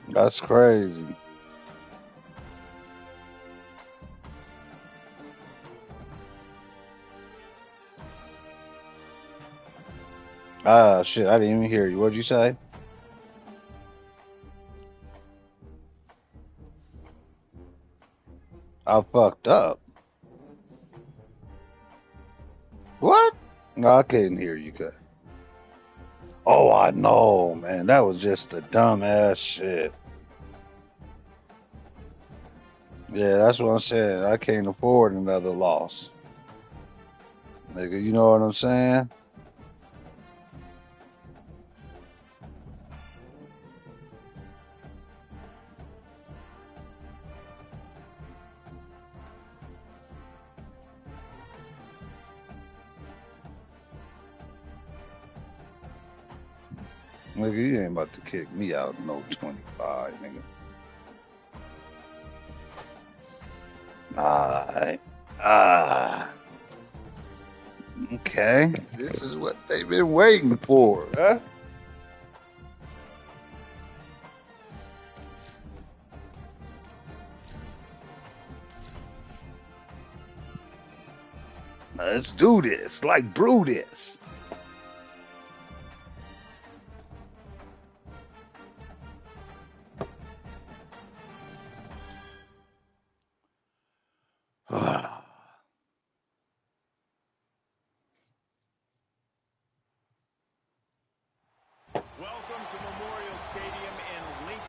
That's crazy. Ah, shit. I didn't even hear you. What'd you say? I fucked up. What? No, I couldn't hear you. Oh, I know, man. That was just a dumbass shit. Yeah, that's what I'm saying. I can't afford another loss. Nigga, you know what I'm saying? Nigga, you ain't about to kick me out no 25, nigga. Alright. Ah. Okay. This is what they've been waiting for, huh? Let's do this. Like brew this. Welcome to Memorial Stadium in Lincoln.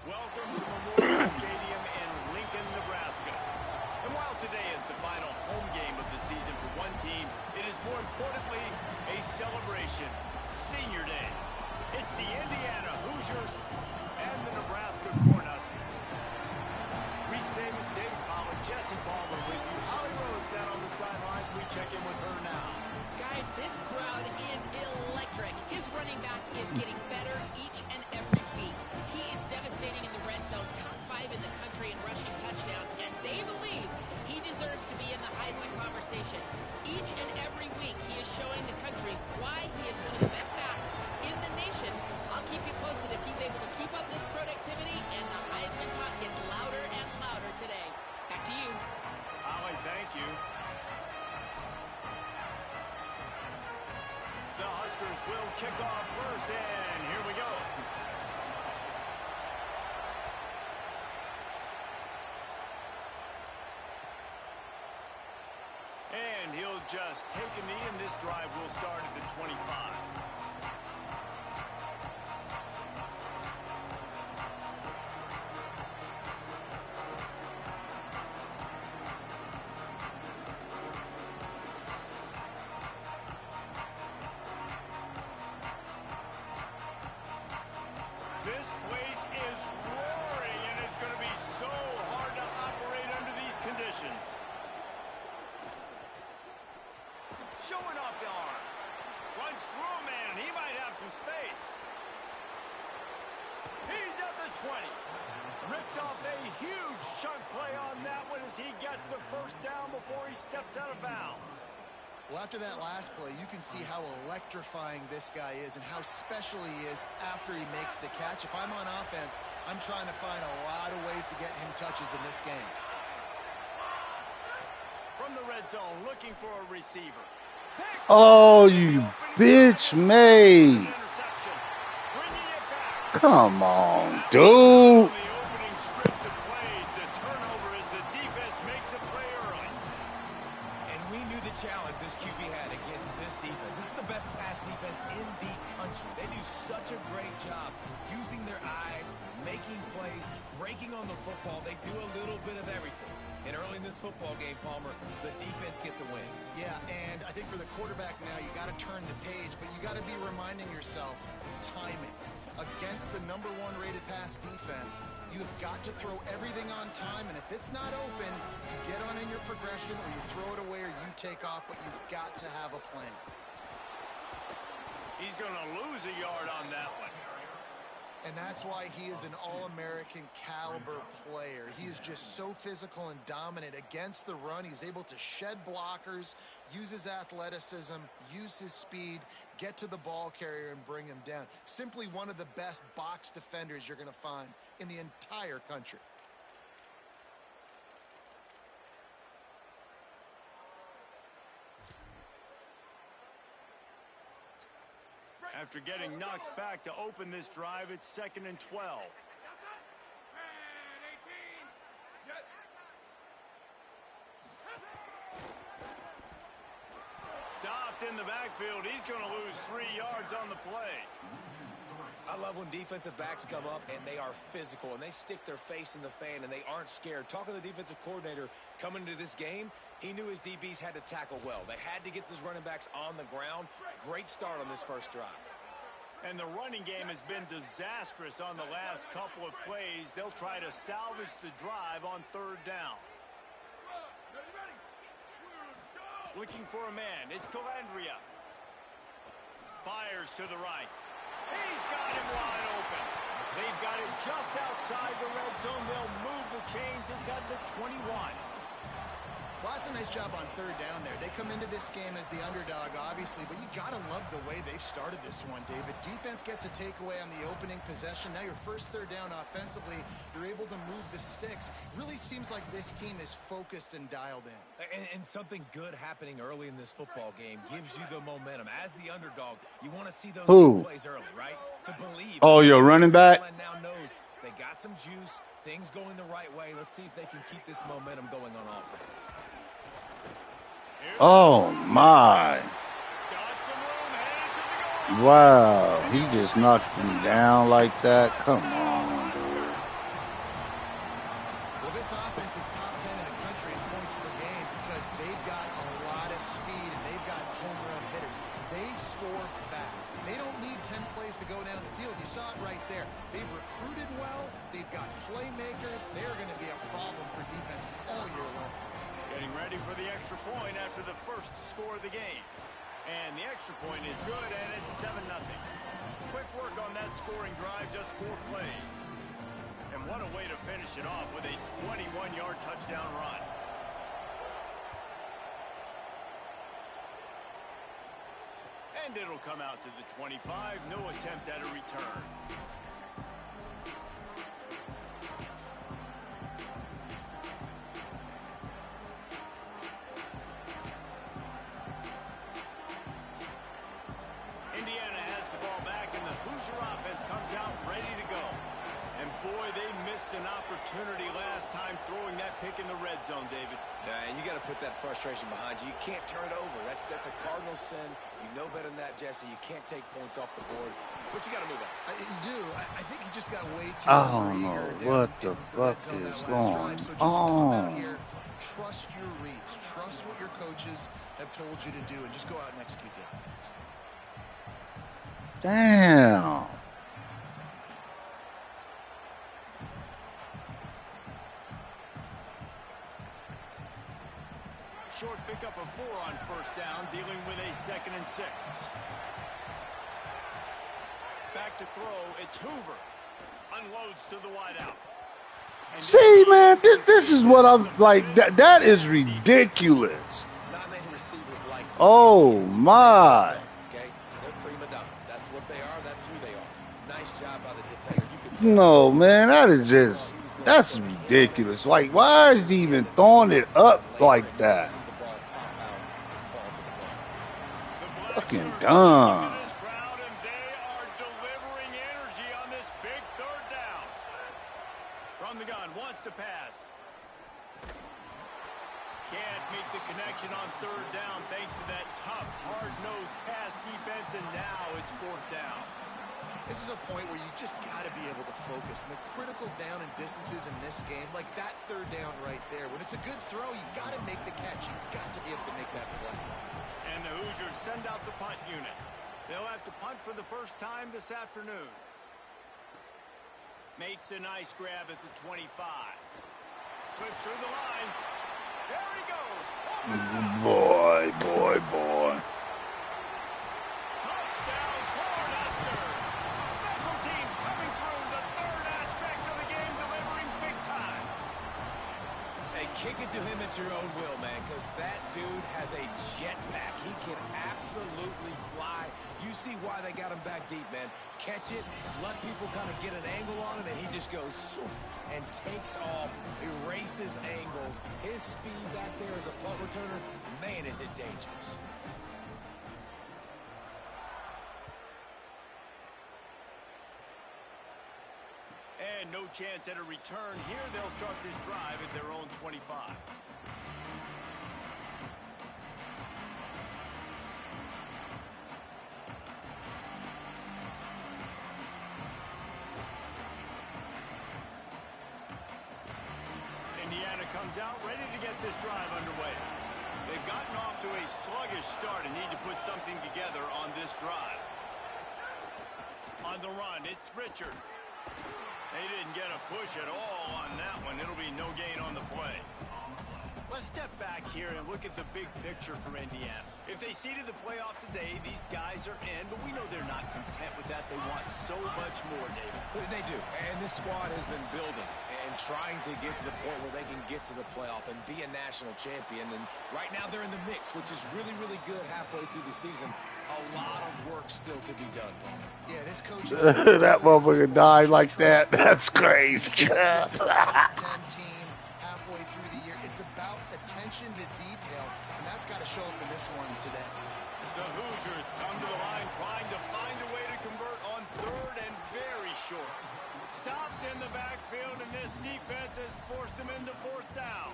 Welcome to Memorial Stadium in Lincoln, Nebraska. And while today is the final home game of the season for one team, it is more importantly a celebration. Senior Day. It's the Indiana Hoosiers and the Nebraska Cornhuskers. Reese Davis, David Pollack, Jesse Ballmer with you. Holly Rose down on the sidelines. We check in with her now. Guys, this crowd is electric. His running back is getting better each and every week. He is devastating in the red zone, top 5 in the country in rushing touchdowns, and they believe he deserves to be in the Heisman conversation. Each and every week, he is showing the country why he is one of the best backs in the nation. I'll keep you posted if he's able to keep up this productivity, and the Heisman talk gets louder and louder today. Back to you. Holly, thank you. The Huskers will kick off first, and here we go. And he'll just take a knee, and this drive will start at the 25. This place is roaring, and it's going to be so hard to operate under these conditions. Showing off the arms. Runs through a man, and he might have some space. He's at the 20. Ripped off a huge chunk play on that one as he gets the first down before he steps out of bounds. Well, after that last play, you can see how electrifying this guy is and how special he is after he makes the catch. If I'm on offense, I'm trying to find a lot of ways to get him touches in this game. From the red zone, looking for a receiver. Oh, you bitch made. Come on, dude. We knew the challenge this QB had against this defense. This is the best pass defense in the country. They do such a great job using their eyes, making plays, breaking on the football. They do a little bit of everything. And early in this football game, Palmer, the defense gets a win. Yeah, and I think for the quarterback now, you got to turn the page, but you got to be reminding yourself timing. Against the #1 rated pass defense, you've got to throw everything on time, and if it's not open, you get on in your progression or you throw it away or you take off, but you've got to have a plan. He's going to lose a yard on that one. And that's why he is an All-American caliber player. He is just so physical and dominant against the run. He's able to shed blockers, use his athleticism, use his speed, get to the ball carrier and bring him down. Simply one of the best box defenders you're going to find in the entire country. After getting knocked back to open this drive, it's 2nd and 12. Stopped in the backfield. He's going to lose 3 yards on the play. I love when defensive backs come up and they are physical and they stick their face in the fan and they aren't scared. Talking to the defensive coordinator coming into this game, he knew his DBs had to tackle well. They had to get these running backs on the ground. Great start on this first drive. And the running game has been disastrous on the last couple of plays. They'll try to salvage the drive on 3rd down. Looking for a man. It's Calandria. Fires to the right. He's got him wide open. They've got it just outside the red zone. They'll move the chains. It's at the 21. Well, that's a nice job on 3rd down there. They come into this game as the underdog, obviously, but you got to love the way they've started this one, David. Defense gets a takeaway on the opening possession. Now your first 3rd down offensively, you're able to move the sticks. Really seems like this team is focused and dialed in. And something good happening early in this football game gives you the momentum. As the underdog, you want to see those big plays early, right? To believe. Oh, your running back? Now knows they got some juice, things going the right way. Let's see if they can keep this momentum going on offense. Oh, my. Wow. He just knocked him down like that. Come on. Well, this offense is top 10 in the country in points per game because they've got a lot of speed and they've got home run hitters. They score fast. They don't need 10 plays to go down the field. You saw it right there. They've recruited well. They've got playmakers. They're going to be a problem for defenses all year long. Getting ready for the extra point after the first score of the game. And the extra point is good, and it's 7-0. Quick work on that scoring drive, just 4 plays. And what a way to finish it off with a 21-yard touchdown run. And it'll come out to the 25. No attempt at a return. Indiana has the ball back, and the Hoosier offense comes out ready to go. And boy, they missed an opportunity last time throwing that pick in the red zone, David. Yeah, and you got to put that frustration behind you. You can't turn it over. That's a cardinal sin. You know better than that, Jesse. You can't take points off the board. But you got to move on. You do. I think he just got way too I don't know what the fuck is going on. Trust your reads. Trust what your coaches have told you to do, and just go out and execute the offense. Damn. Short pickup of 4 on 1st down, dealing with a 2nd and 6. Back to throw, it's Hoover. Unloads to the wideout. See, man, this is what I'm like. That is ridiculous. Not many receivers like Oh, my. Okay, they're prima donnas. That's what they are. That's who they are. Nice job by the defender. You can tell No, man, that's ridiculous. Like, why is he even throwing it up like that? Fucking dumb. This crowd, and they are delivering energy on this big 3rd down. From the gun, wants to pass. Can't make the connection on 3rd down thanks to that tough, hard-nosed pass defense, and now it's 4th down. This is a point where you just got to be able to focus. And the critical down and distances in this game, like that 3rd down right there, when it's a good throw, you got to make the catch. You got to be able to make that play. And the Hoosiers send out the punt unit. They'll have to punt for the first time this afternoon. Makes a nice grab at the 25. Slips through the line. There he goes. Boy, boy, boy. Touchdown, Cornhuskers. Special teams coming through, the third aspect of the game, delivering big time. Hey, kick it to him at your own will, man, because that dude has a jetpack. He can absolutely fly. You see why they got him back deep, man. Catch it, let people kind of get an angle on it, and he just goes swoof and takes off, erases angles. His speed back there as a punt returner, man, is it dangerous. And no chance at a return here. They'll start this drive at their own 25. Indiana comes out ready to get this drive underway. They've gotten off to a sluggish start and need to put something together on this drive. On the run, it's Richard. They didn't get a push at all on that one. It'll be no gain on the play. Let's step back here and look at the big picture for Indiana. If they seeded the playoff today, these guys are in, but we know they're not content with that. They want so much more, David. They do, and this squad has been building and trying to get to the point where they can get to the playoff and be a national champion. And right now they're in the mix, which is really, really good halfway through the season. A lot of work still to be done, Paul. Yeah, this coach That motherfucker died like that. That's crazy. 10 team halfway through the year. It's about attention to detail, and that's got to show up in this one today. The Hoosiers come to the line trying to find a way to convert on third and very short. Stopped in the backfield, and this defense has forced them into fourth down.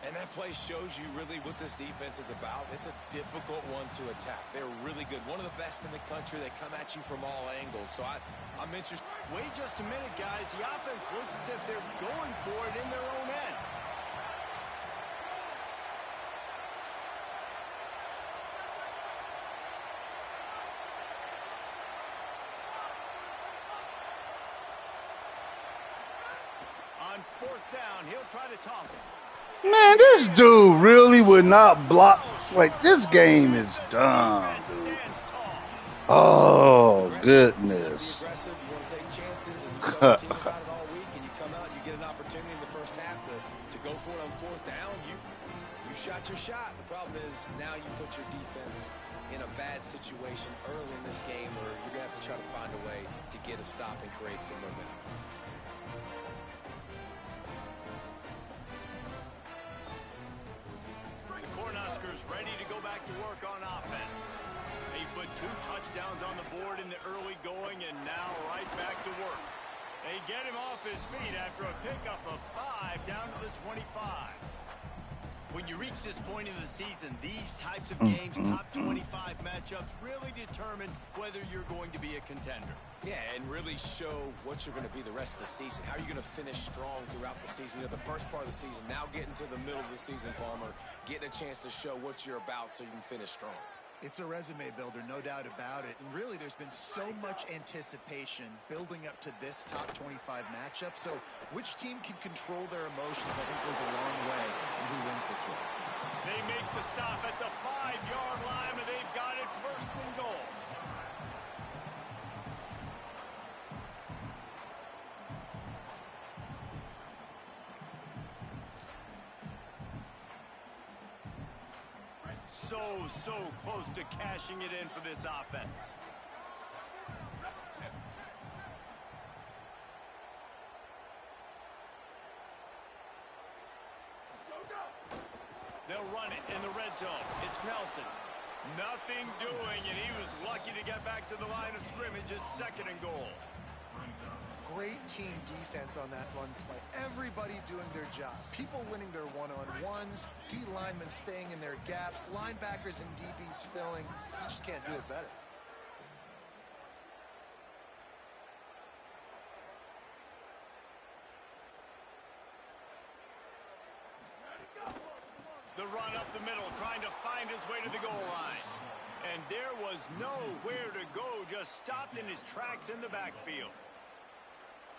And that play shows you really what this defense is about. It's a difficult one to attack. They're really good. One of the best in the country. They come at you from all angles. So I'm interested. Wait just a minute, guys. The offense looks as if they're going for it in their own end. On fourth down, he'll try to toss it. Man, this dude really would not block. Like, this game is dumb, dude. Oh, goodness. Aggressive, you want to take chances, and you tell the team about it all week, and you come out and you get an opportunity in the first half to go for it on fourth down. You shot your shot. The problem is now you put your defense in a bad situation early in this game where you're going to have to try to find a way to get a stop and create some momentum. Cornhuskers ready to go back to work on offense. They put 2 touchdowns on the board in the early going and now right back to work. They get him off his feet after a pickup of 5 down to the 25. When you reach this point in the season, these types of games, top 25 matchups, really determine whether you're going to be a contender. Yeah, and really show what you're going to be the rest of the season. How are you going to finish strong throughout the season? You know, the first part of the season, now getting to the middle of the season, Palmer, getting a chance to show what you're about so you can finish strong. It's a resume builder, no doubt about it. And really, there's been so much anticipation building up to this top 25 matchup. So which team can control their emotions, I think, goes a long way in who wins this one. They make the stop at the 5-yard line, and they've got it first and goal. So close to cashing it in for this offense. They'll run it in the red zone. It's Nelson. Nothing doing, and he was lucky to get back to the line of scrimmage at 2nd and goal. Great team defense on that run play. Everybody doing their job. People winning their one-on-ones, D linemen staying in their gaps, linebackers and DBs filling. You just can't do it better. The run up the middle, trying to find his way to the goal line. And there was nowhere to go, just stopped in his tracks in the backfield.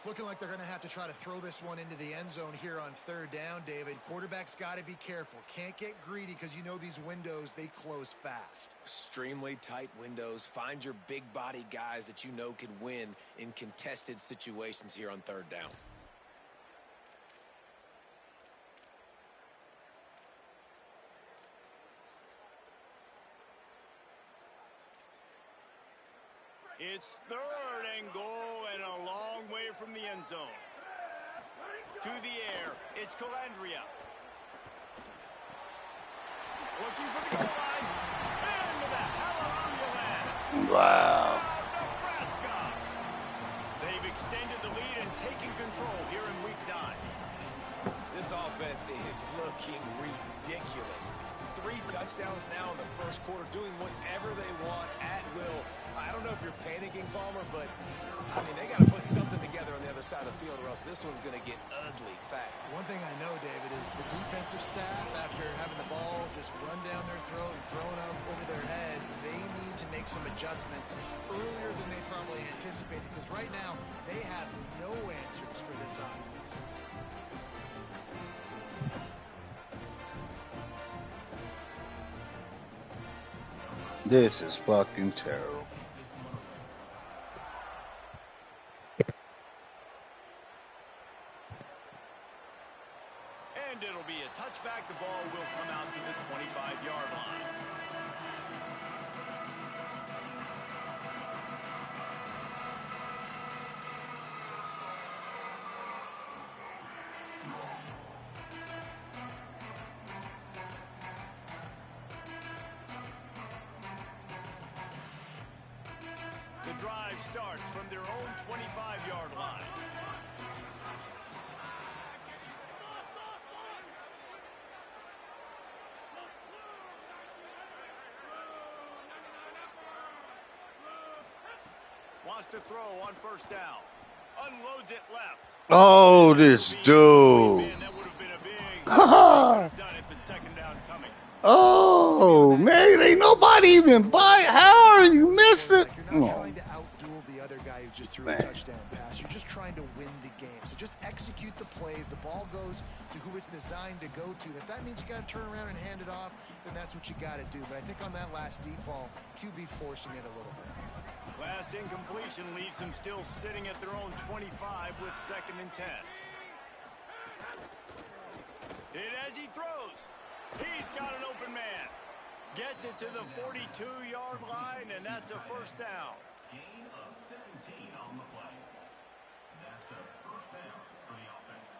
It's looking like they're going to have to try to throw this one into the end zone here on third down, David. Quarterback's got to be careful. Can't get greedy because you know these windows, they close fast. Extremely tight windows. Find your big body guys that you know can win in contested situations here on third down. It's third and goal and a long way from the end zone. To the air, it's Calandria. Looking for the goal line. Into the hallelujah land. Wow. Nebraska. They've extended the lead and taken control here in week 9. This offense is looking ridiculous. 3 touchdowns now in the first quarter, doing whatever they want at will. I don't know if you're panicking, Palmer, but, I mean, they got to put something together on the other side of the field or else this one's going to get ugly fast. One thing I know, David, is the defensive staff, after having the ball just run down their throat and thrown up over their heads, they need to make some adjustments earlier than they probably anticipated, because right now they have no answers for this offense. This is fucking terrible. And it'll be a touchback. The ball will come out to the 25-yard line. The drive starts from their own 25-yard line. Wants to throw on first down. Unloads it left. Oh, this dude. Man, that would have been a big done it, but second down coming. Oh, man, ain't nobody even bite. How are you missing? You're not trying to outduel the other guy who just threw a touchdown pass. You're just trying to win the game. So just execute the plays. The ball goes to who it's designed to go to. If that means you got to turn around and hand it off, then that's what you got to do. But I think on that last deep ball, QB forcing it a little bit. Last incompletion leaves them still sitting at their own 25 with second and 10. And as he throws, he's got an open man. Gets it to the 42-yard line, and that's a first down. Gain of 17 on the play. That's a first down for the offense.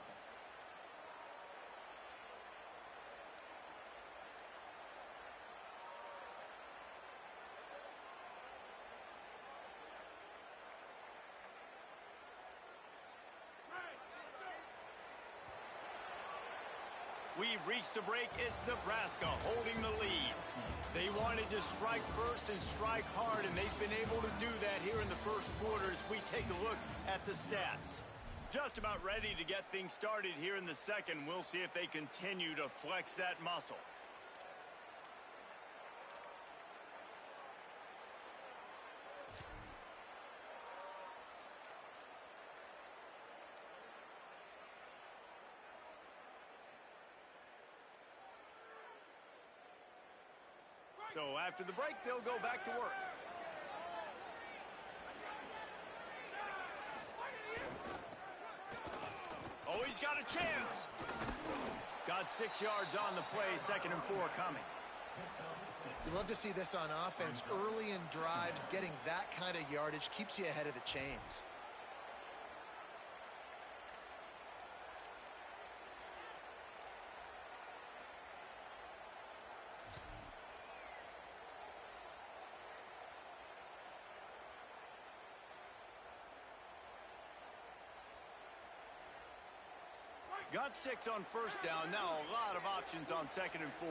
We've reached the break. It's Nebraska holding the lead. They wanted to strike first and strike hard, and they've been able to do that here in the first quarter as we take a look at the stats. Just about ready to get things started here in the second. We'll see if they continue to flex that muscle. So after the break, they'll go back to work. Oh, he's got a chance. Got 6 yards on the play, 2nd and 4 coming. You love to see this on offense. Early in drives, getting that kind of yardage keeps you ahead of the chains. Got 6 on first down. Now a lot of options on 2nd and 4.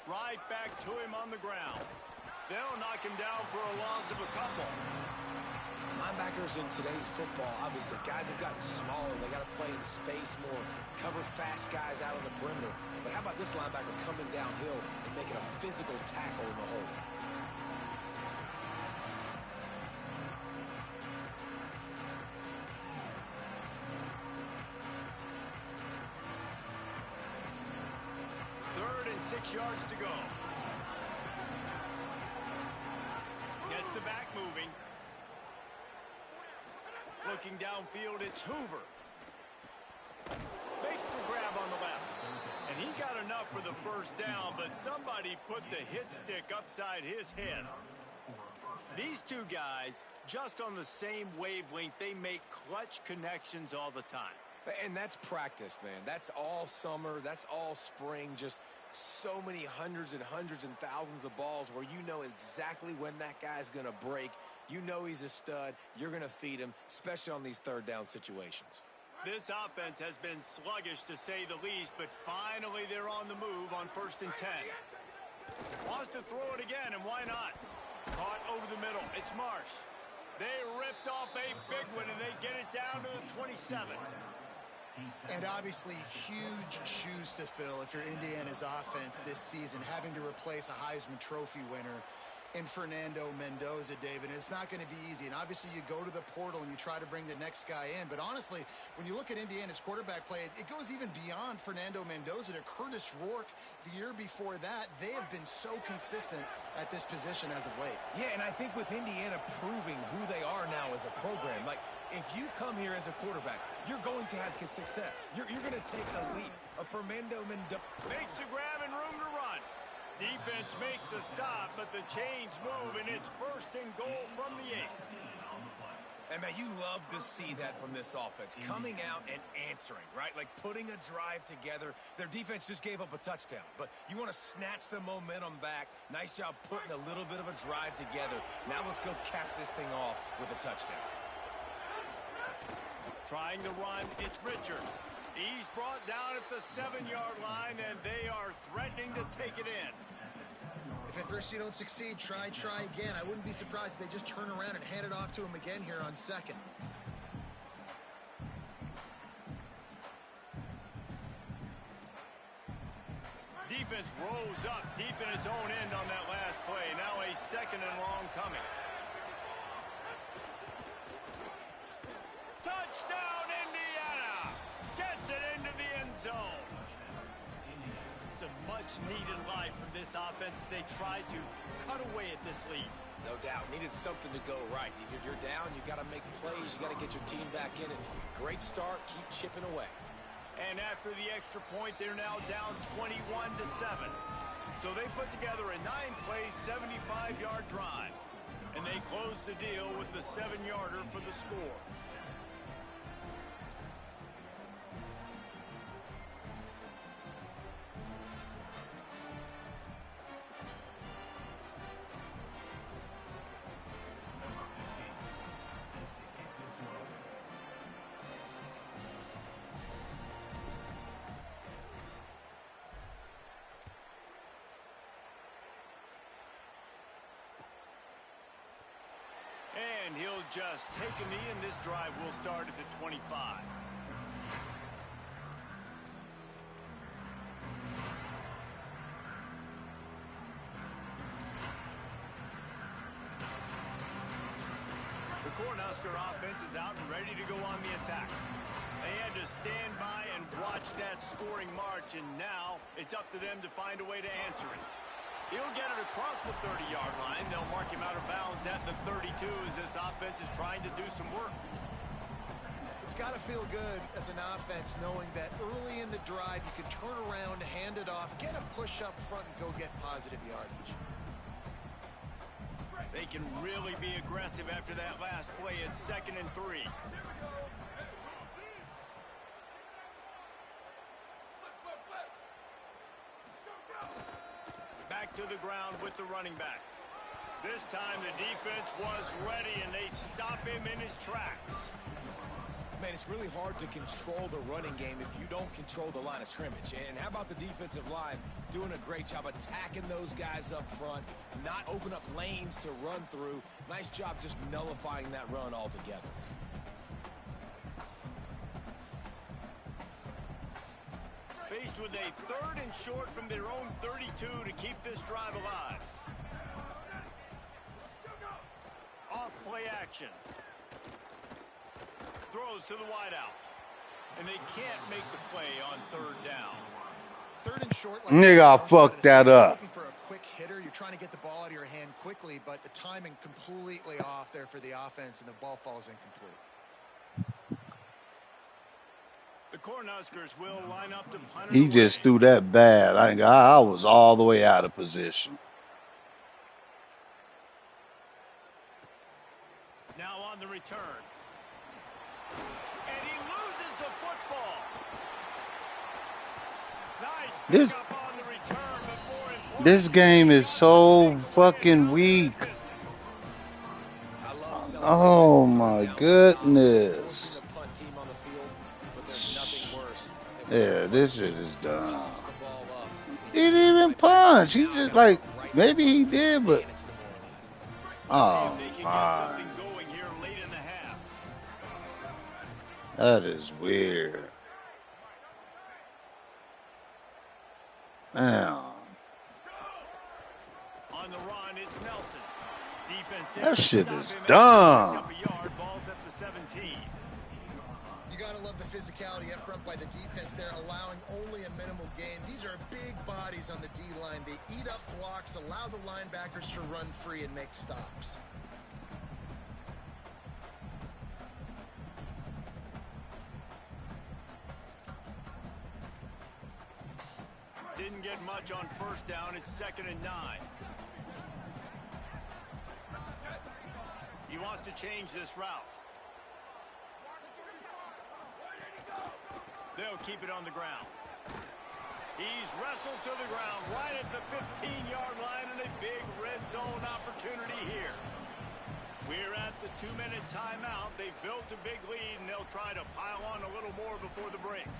Right back to him on the ground. They'll knock him down for a loss of a couple. My Linebackers in today's football, obviously, guys have gotten smaller. They got to play in space more, cover fast guys out on the perimeter. But how about this linebacker coming downhill and making a physical tackle in the hole? Third and 6 yards to go. Gets the back moving. Looking downfield, it's Hoover. Makes the grab on the left. And he got enough for the first down, but somebody put the hit stick upside his head. These two guys, just on the same wavelength, they make clutch connections all the time. And that's practice, man. That's all summer. That's all spring. Just so many hundreds and thousands of balls where you know exactly when that guy's going to break. You know he's a stud. You're going to feed him, especially on these third down situations. This offense has been sluggish, to say the least, but finally they're on the move on 1st and 10. Wants to throw it again, and why not? Caught over the middle. It's Marsh. They ripped off a big one, and they get it down to the 27. And obviously huge shoes to fill if you're Indiana's offense this season, having to replace a Heisman Trophy winner in Fernando Mendoza, David. And it's not going to be easy. And obviously you go to the portal and you try to bring the next guy in. But honestly, when you look at Indiana's quarterback play, it goes even beyond Fernando Mendoza to Curtis Rourke the year before that. They have been so consistent at this position as of late. Yeah, and I think with Indiana proving who they are now as a program, like if you come here as a quarterback, you're going to have success. You're going to take a leap. A Fernando Mendoza makes a grab and room to run. Defense makes a stop, but the chains move, and it's 1st and goal from the 8. And, man, you love to see that from this offense, coming out and answering, right? Like putting a drive together. Their defense just gave up a touchdown, but you want to snatch the momentum back. Nice job putting a little bit of a drive together. Now let's go cap this thing off with a touchdown. Trying to run, it's Richard. He's brought down at the 7-yard line, and they are threatening to take it in. If at first you don't succeed, try again. I wouldn't be surprised if they just turn around and hand it off to him again here on 2nd. Defense rolls up deep in its own end on that last play. Now a 2nd and long coming. Touchdown, Indiana! Gets it into the end zone. It's a much-needed life from this offense as they try to cut away at this lead. No doubt. Needed something to go right. You're down. You got to make plays. You got to get your team back in it. Great start. Keep chipping away. And after the extra point, they're now down 21-7. So they put together a 9-play, 75-yard drive. And they close the deal with the 7-yarder for the score. And he'll just take a knee, and this drive will start at the 25. The Cornhusker offense is out and ready to go on the attack. They had to stand by and watch that scoring march, and now it's up to them to find a way to answer it. He'll get it across the 30-yard line. They'll mark him out of bounds at the 32 as this offense is trying to do some work. It's got to feel good as an offense knowing that early in the drive you can turn around, hand it off, get a push up front, and go get positive yardage. They can really be aggressive after that last play. It's 2nd and 3. Back to the ground with the running back. This time the defense was ready, and they stop him in his tracks. man, it's really hard to control the running game if you don't control the line of scrimmage. And how about the defensive line doing a great job attacking those guys up front, not open up lanes to run through. Nice job just nullifying that run altogether. Faced with a 3rd and short from their own 32 to keep this drive alive. Off play action. Throws to the wideout. And they can't make the play on 3rd down. 3rd and short. Like Nigga, fuck that up. Looking for a quick hitter. You're trying to get the ball out of your hand quickly, but the timing completely off there for the offense, and the ball falls incomplete. The Cornhuskers will line up to punt. He just threw that bad. I was all the way out of position. Now on the return. And he loses the football. Nice pick up on the return, but more important, This game is so fucking weak. Oh my goodness. Yeah, this shit is dumb. He didn't even punch. He just like, maybe he did, but oh my. That is weird. Damn. On the run, it's Nelson. That shit is dumb. Ball's at the 17. You got to love the physicality up front by the defense there, allowing only a minimal gain. These are big bodies on the D-line. They eat up blocks, allow the linebackers to run free and make stops. Didn't get much on 1st down. It's 2nd and 9. He wants to change this route. They'll keep it on the ground. He's wrestled to the ground right at the 15-yard line, and a big red zone opportunity here. We're at the 2-minute timeout. They've built a big lead, and they'll try to pile on a little more before the break.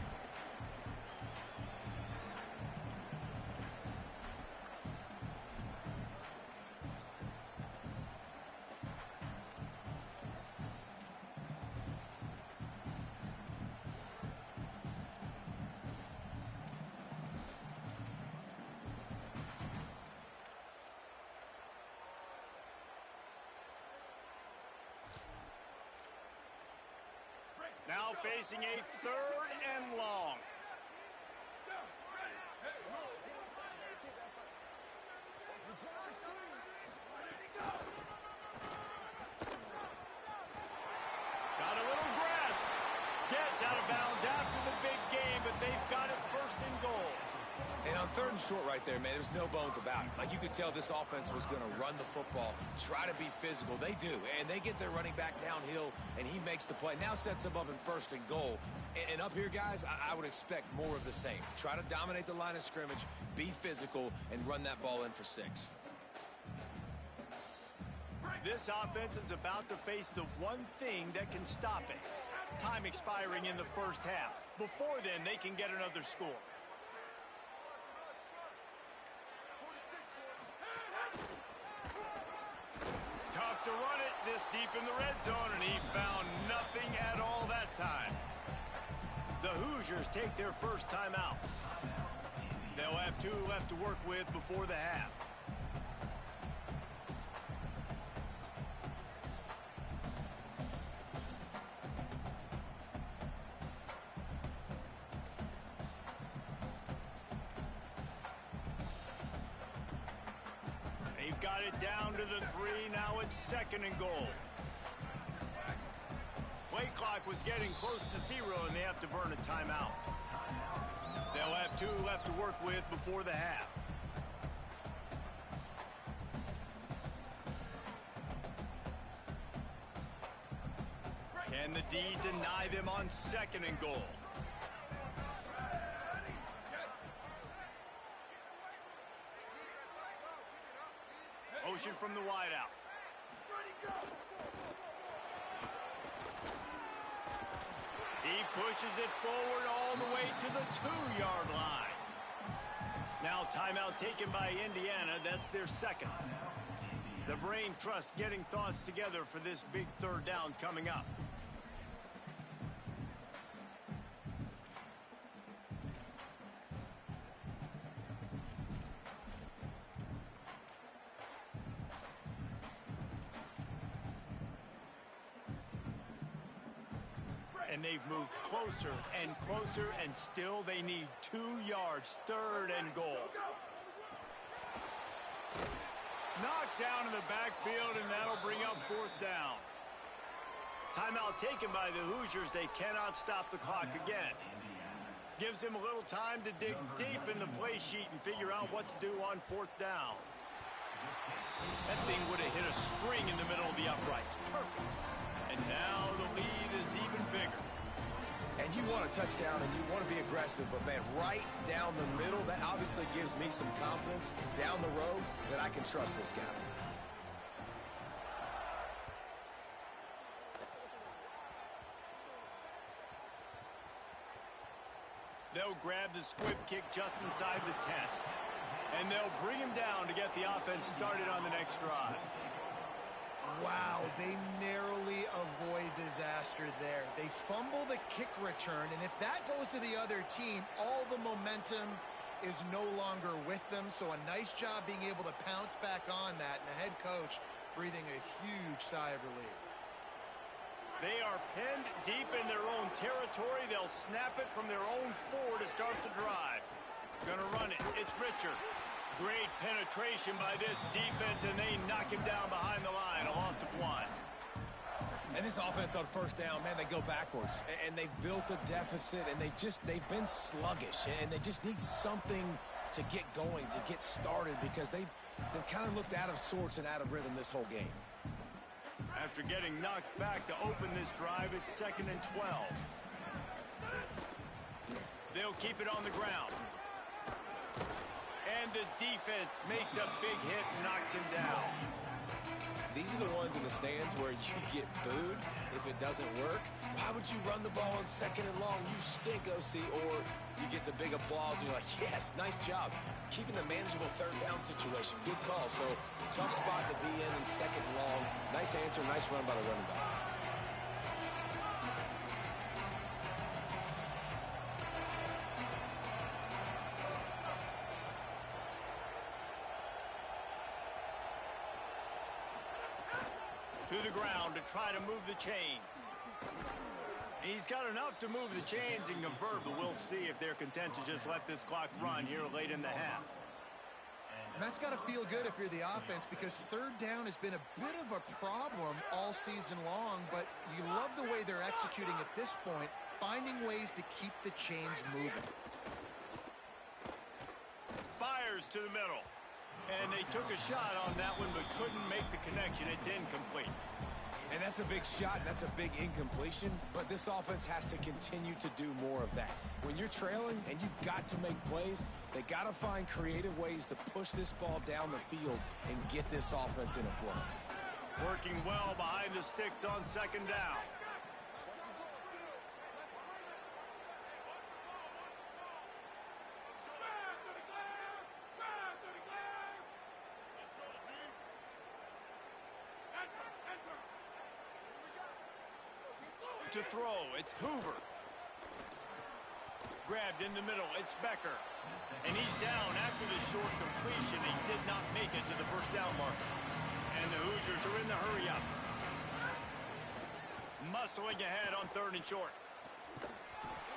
Now facing a 3rd and long. Got a little grass. Gets out of bounds after the big game, but they've got it 1st and goal. And on 3rd and short right there, man, there's no bones about it. Like, you could tell this offense was going to run the football, try to be physical. They do, and they get their running back downhill, and he makes the play. Now sets him up in 1st and goal. And up here, guys, I would expect more of the same. Try to dominate the line of scrimmage, be physical, and run that ball in for 6. This offense is about to face the one thing that can stop it. Time expiring in the 1st half. Before then, they can get another score. Tough to run it this deep in the red zone, and he found nothing at all that time. The Hoosiers take their 1st timeout. They'll have 2 left to work with before the half. They've got it down to the 3. Now it's 2nd and goal. Play clock was getting close to 0, and they have to burn a timeout. They'll have 2 left to work with before the half. Can the D deny them on 2nd and goal? Motion from the wideout. pushes it forward all the way to the 2-yard line. Now timeout taken by Indiana. That's their second. The brain trust getting thoughts together for this big third down coming up. And they've moved closer and closer, and still they need 2 yards, third and goal. Knocked down in the backfield, and that'll bring up fourth down. Timeout taken by the Hoosiers. They cannot stop the clock again. Gives them a little time to dig deep in the play sheet and figure out what to do on fourth down. That thing would have hit a string in the middle of the uprights. Perfect. And now the lead is even bigger. And you want a touchdown and you want to be aggressive, but man, right down the middle, that obviously gives me some confidence down the road that I can trust this guy. They'll grab the squib kick just inside the 10. And they'll bring him down to get the offense started on the next drive. Wow, they narrowly avoid disaster there. They fumble the kick return, and if that goes to the other team, all the momentum is no longer with them. So a nice job being able to pounce back on that, and the head coach breathing a huge sigh of relief. They are pinned deep in their own territory. They'll snap it from their own 4 to start the drive. Gonna run it. It's Richard. Great penetration by this defense, and they knock him down behind the line. A loss of 1. And this offense on first down, man, they go backwards. And they've built a deficit, and they've been sluggish. And they just need something to get going, to get started, because they've kind of looked out of sorts and out of rhythm this whole game. After getting knocked back to open this drive, it's 2nd and 12. They'll keep it on the ground. And the defense makes a big hit and knocks him down. These are the ones in the stands where you get booed if it doesn't work. Why would you run the ball on 2nd and long? You stink, OC. Or you get the big applause and you're like, yes, nice job. Keeping the manageable third down situation. Good call. So tough spot to be in 2nd and long. Nice answer, nice run by the running back. To the ground to try to move the chains. He's got enough to move the chains and convert, but we'll see if they're content to just let this clock run here late in the half. And that's got to feel good if you're the offense, because third down has been a bit of a problem all season long, but you love the way they're executing at this point, finding ways to keep the chains moving. Fires to the middle. And they took a shot on that one, but couldn't make the connection. It's incomplete. And that's a big shot, and that's a big incompletion, but this offense has to continue to do more of that. When you're trailing and you've got to make plays, they got to find creative ways to push this ball down the field and get this offense in a flow. Working well behind the sticks on 2nd down. To throw, it's Hoover. Grabbed in the middle, it's Becker. And he's down after the short completion. He did not make it to the first down marker. And the Hoosiers are in the hurry up. Muscling ahead on 3rd and short.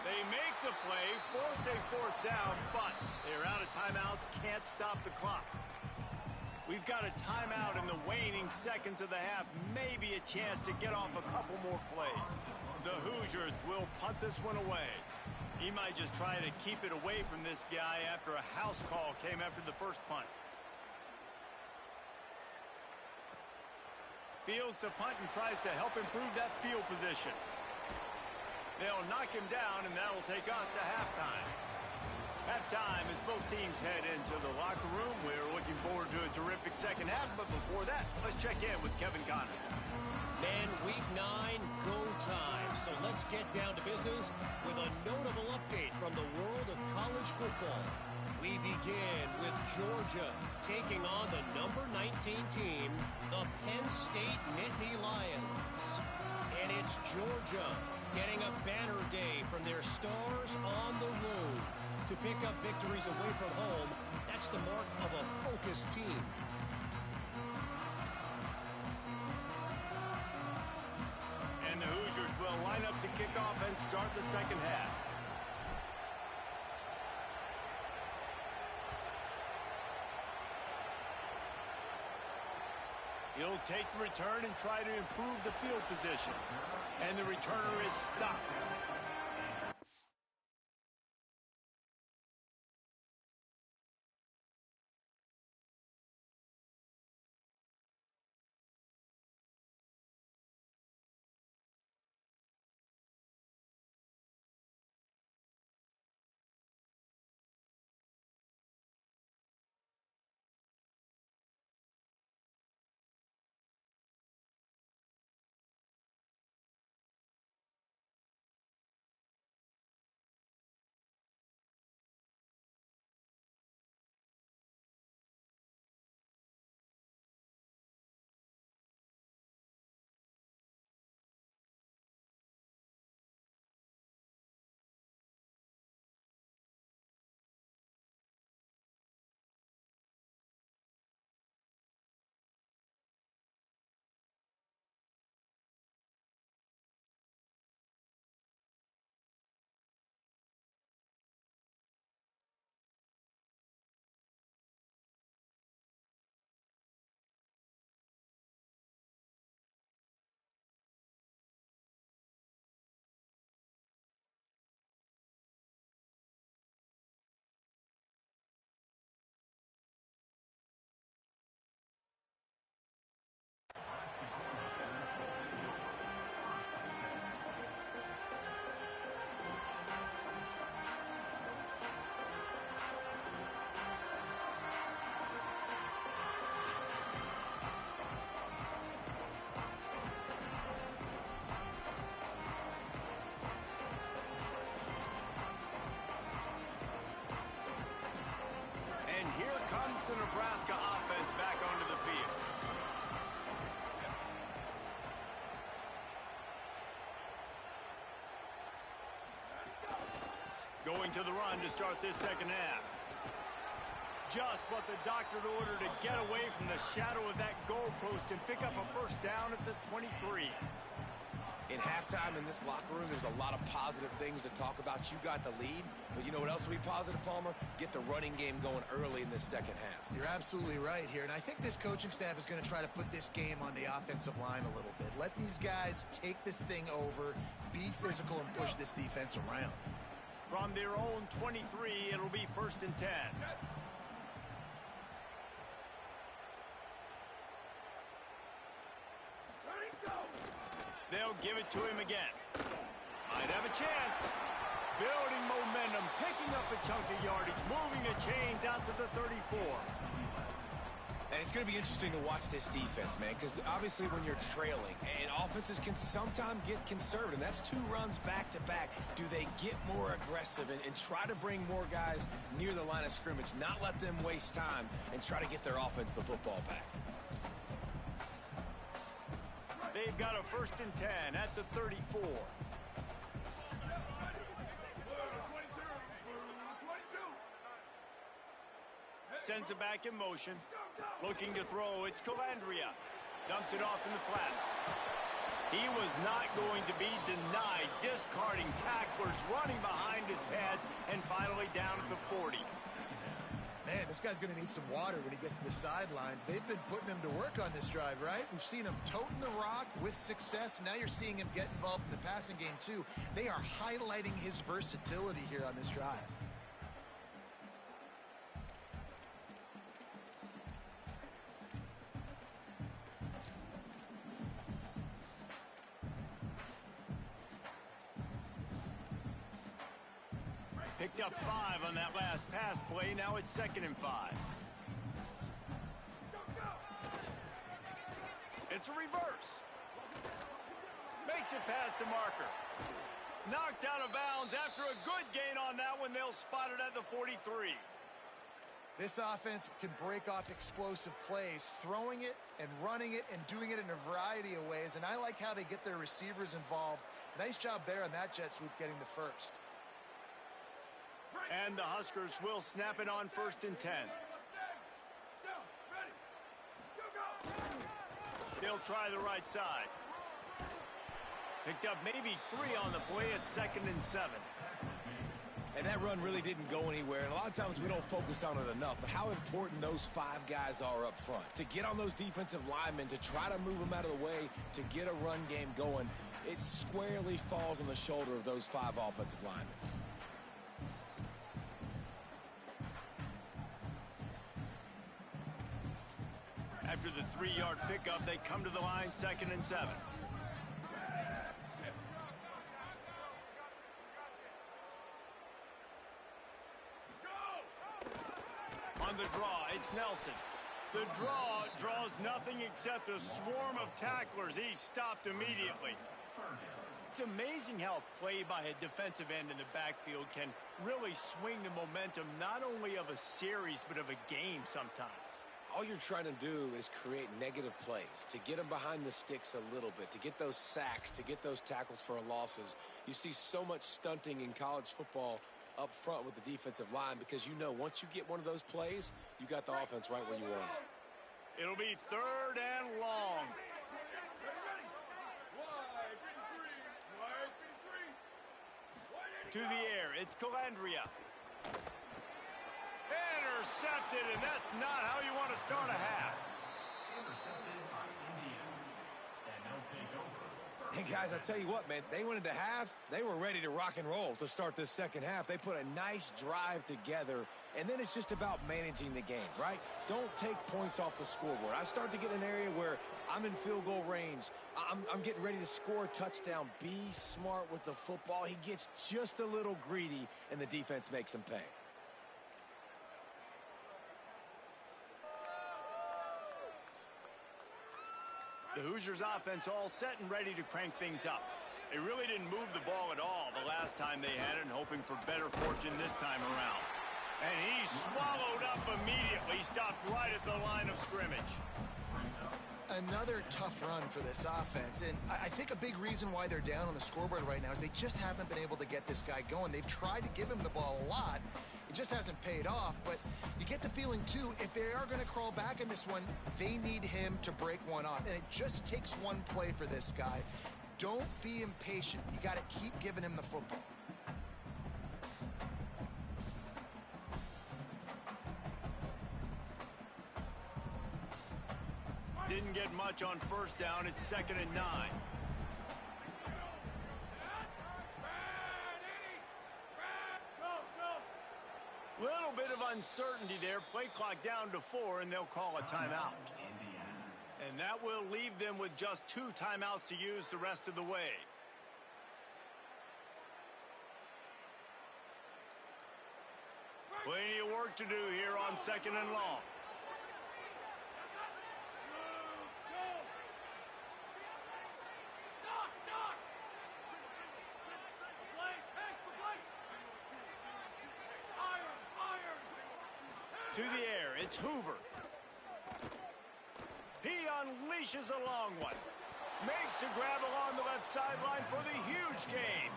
They make the play, force a 4th down, but they're out of timeouts, can't stop the clock. We've got a timeout in the waning seconds of the half, maybe a chance to get off a couple more plays. The Hoosiers will punt this one away. He might just try to keep it away from this guy after a house call came after the first punt. Fields to punt and tries to help improve that field position. They'll knock him down, and that'll take us to halftime. Halftime as both teams head into the locker room. We're looking forward to a terrific second half, but before that, let's check in with Kevin Connor. Man, week 9, go time. So let's get down to business with a notable update from the world of college football. We begin with Georgia taking on the number 19 team, the Penn State Nittany Lions. And it's Georgia getting a banner day from their stars on the road. To pick up victories away from home, that's the mark of a focused team. And the Hoosiers will line up to kick off and start the second half. He'll take the return and try to improve the field position. And the returner is stopped. And here comes the Nebraska offense back onto the field. Going to the run to start this second half. Just what the doctor ordered to get away from the shadow of that goalpost and pick up a first down at the 23. In halftime in this locker room, there's a lot of positive things to talk about. You got the lead, but you know what else will be positive, Palmer? Get the running game going early in this second half. You're absolutely right here, and I think this coaching staff is going to try to put this game on the offensive line a little bit. Let these guys take this thing over, be physical, and push this defense around. From their own 23, it'll be 1st and 10. They'll give it to him again. Might have a chance. Building momentum, picking up a chunk of yardage, moving the chains out to the 34. And it's going to be interesting to watch this defense, man, because obviously when you're trailing, and offenses can sometimes get conservative, and that's 2 runs back-to-back. Do they get more aggressive and try to bring more guys near the line of scrimmage, not let them waste time, and try to get their offense the football back? They've got a 1st and 10 at the 34. Sends it back in motion. Looking to throw, it's Calandria. Dumps it off in the flats. He was not going to be denied, discarding tacklers, running behind his pads, and finally down at the 40. Man, this guy's going to need some water when he gets to the sidelines. They've been putting him to work on this drive, right? We've seen him toting the rock with success. Now you're seeing him get involved in the passing game, too. They are highlighting his versatility here on this drive. Picked up 5 on that last pass play. Now it's 2nd and 5. It's a reverse. Makes makes it past the marker. Knocked out of bounds after a good gain on that one. They'll spot it at the 43. This offense can break off explosive plays, throwing it and running it and doing it in a variety of ways, and I like how they get their receivers involved. Nice job there on that jet sweep getting the first. And the Huskers will snap it on 1st and 10. They'll try the right side. Picked up maybe 3 on the play at 2nd and 7. And that run really didn't go anywhere. And a lot of times we don't focus on it enough. But how important those 5 guys are up front. To get on those defensive linemen, to try to move them out of the way, to get a run game going, it squarely falls on the shoulder of those 5 offensive linemen. After the 3-yard pickup, they come to the line 2nd and 7. On the draw, it's Nelson. The draw draws nothing except a swarm of tacklers. He's stopped immediately. It's amazing how a play by a defensive end in the backfield can really swing the momentum not only of a series but of a game sometimes. All you're trying to do is create negative plays, to get them behind the sticks a little bit, to get those sacks, to get those tackles for losses. You see so much stunting in college football up front with the defensive line because you know once you get one of those plays, you got the offense right where you want it. It'll be 3rd and long. To the air, it's Calandria. Intercepted, and that's not how you want to start a half. Intercepted by Indiana. And they'll take over. Hey, guys, I tell you what, man, they went into half. They were ready to rock and roll to start this second half. They put a nice drive together, and then it's just about managing the game, right? Don't take points off the scoreboard. I start to get in an area where I'm in field goal range. I'm getting ready to score a touchdown. Be smart with the football. He gets just a little greedy, and the defense makes him pay. The Hoosiers offense all set and ready to crank things up. They really didn't move the ball at all the last time they had it, and hoping for better fortune this time around. And he swallowed up immediately, stopped right at the line of scrimmage. Another tough run for this offense, and I think a big reason why they're down on the scoreboard right now is they just haven't been able to get this guy going. They've tried to give him the ball a lot. It just hasn't paid off, but you get the feeling, too, if they are going to crawl back in this one, they need him to break one off, and it just takes one play for this guy. Don't be impatient. You got to keep giving him the football. Didn't get much on 1st down. It's 2nd and 9. Little bit of uncertainty there. Play clock down to 4, and they'll call a timeout. And that will leave them with just 2 timeouts to use the rest of the way. Plenty of work to do here on 2nd and long. To the air, it's Hoover. He unleashes a long one. Makes the grab along the left sideline for the huge gain.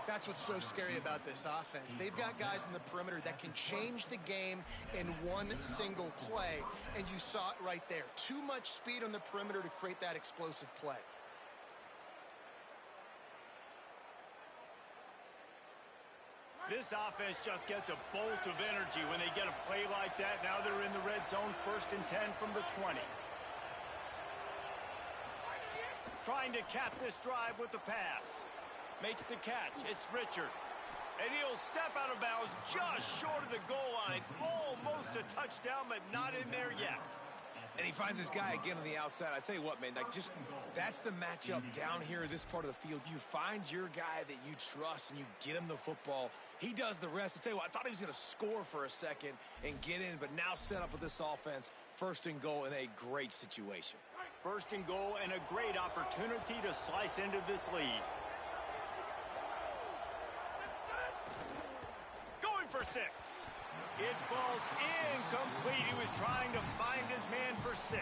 That's what's so scary about this offense. They've got guys in the perimeter that can change the game in one single play, and you saw it right there. Too much speed on the perimeter to create that explosive play. This offense just gets a bolt of energy when they get a play like that. Now they're in the red zone, 1st and 10 from the 20. Trying to cap this drive with the pass. Makes the catch. It's Richard. And he'll step out of bounds just short of the goal line. Almost a touchdown, but not in there yet. And he finds this guy again on the outside. I tell you what, man, that's the matchup down here in this part of the field. You find your guy that you trust and you get him the football. He does the rest. I tell you what, I thought he was going to score for a second and get in, but now set up with this offense, 1st and goal in a great situation. First and goal and a great opportunity to slice into this lead. Going for 6. It falls incomplete. He was trying to find his man for 6.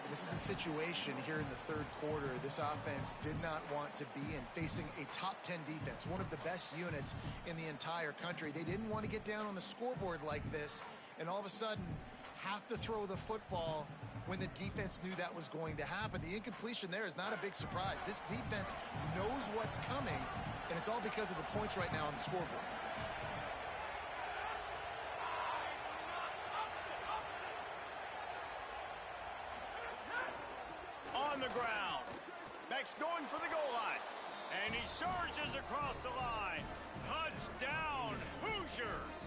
This is a situation here in the third quarter this offense did not want to be in, facing a top 10 defense, one of the best units in the entire country. They didn't want to get down on the scoreboard like this and all of a sudden have to throw the football when the defense knew that was going to happen. The incompletion there is not a big surprise. This defense knows what's coming, and it's all because of the points right now on the scoreboard. On the ground. Beck's going for the goal line. And he surges across the line. Touchdown, Hoosiers.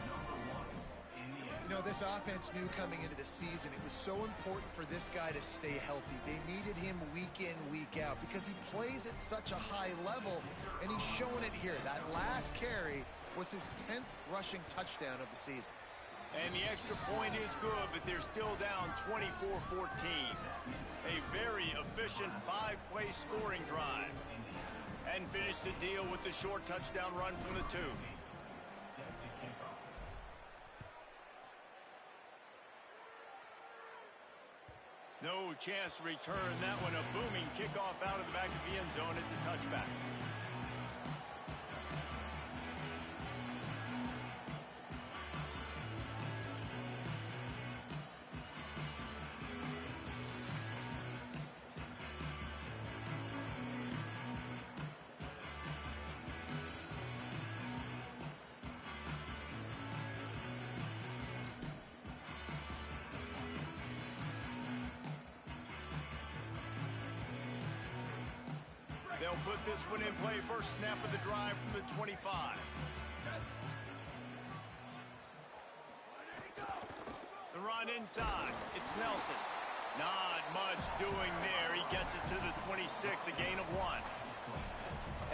You know, this offense knew coming into the season it was so important for this guy to stay healthy. They needed him week in, week out because he plays at such a high level, and he's showing it here. That last carry was his 10th rushing touchdown of the season. And the extra point is good, but they're still down 24-14. A very efficient 5-play scoring drive. And finish the deal with the short touchdown run from the 2. No chance to return that one. A booming kickoff out of the back of the end zone. It's a touchback. They'll put this one in play. First snap of the drive from the 25. The run inside. It's Nelson. Not much doing there. He gets it to the 26, a gain of 1.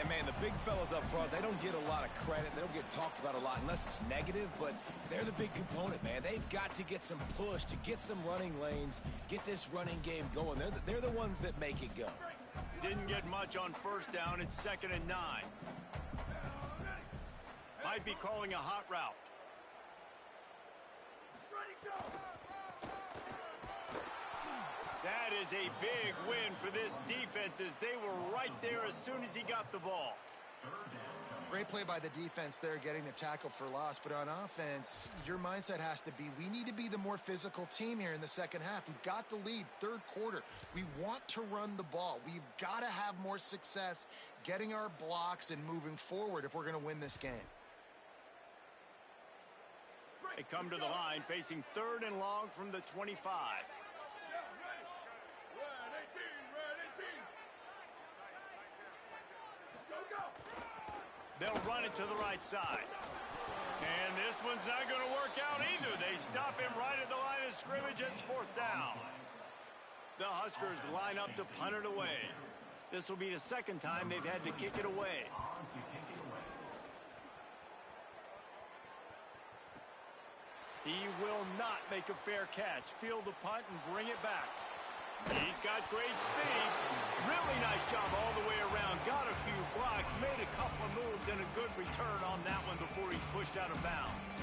And, man, the big fellas up front, they don't get a lot of credit. They don't get talked about a lot unless it's negative, but they're the big component, man. They've got to get some push to get some running lanes, get this running game going. They're the ones that make it go. Didn't get much on first down. It's 2nd and 9. Might be calling a hot route. That is a big win for this defense as they were right there as soon as he got the ball. Great play by the defense there, getting the tackle for loss. But on offense, your mindset has to be, we need to be the more physical team here in the second half. We've got the lead, third quarter. We want to run the ball. We've got to have more success getting our blocks and moving forward if we're going to win this game. They come to the line facing 3rd and long from the 25. They'll run it to the right side. And this one's not going to work out either. They stop him right at the line of scrimmage. It's 4th down. The Huskers line up to punt it away. This will be the 2nd time they've had to kick it away. He will not make a fair catch. Field the punt and bring it back. He's got great speed. Really nice job all the way around. Got a few blocks, made a couple of moves, and a good return on that one before he's pushed out of bounds.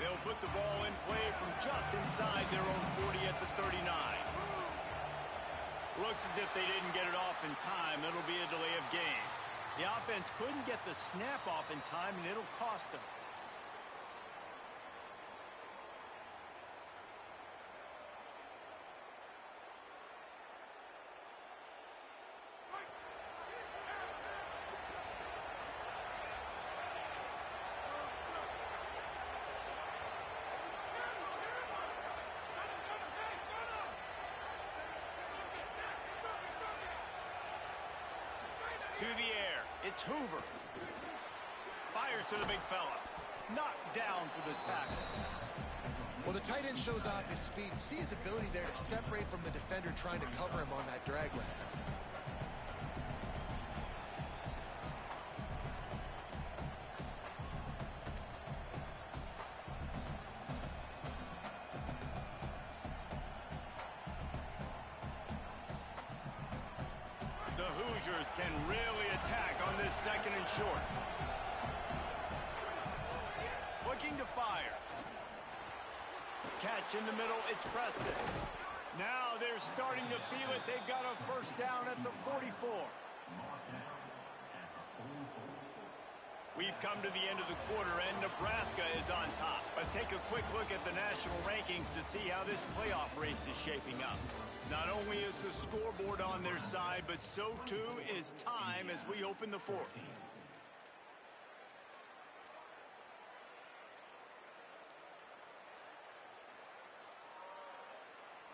They'll put the ball in play from just inside their own 40 at the 39. Looks as if they didn't get it off in time. It'll be a delay of game. The offense couldn't get the snap off in time, and it'll cost them. To the air, it's Hoover. Fires to the big fella. Knocked down for the tackle. Well, the tight end shows off his speed. You see his ability there to separate from the defender trying to cover him on that drag route. The Hoosiers can really attack on this second and short. Looking to fire. Catch in the middle, it's Preston. Now they're starting to feel it. They've got a first down at the 44. We've come to the end of the quarter, and Nebraska is on top. Let's take a quick look at the national rankings to see how this playoff race is shaping up. Not only is the scoreboard on their side, but so too is time as we open the fourth.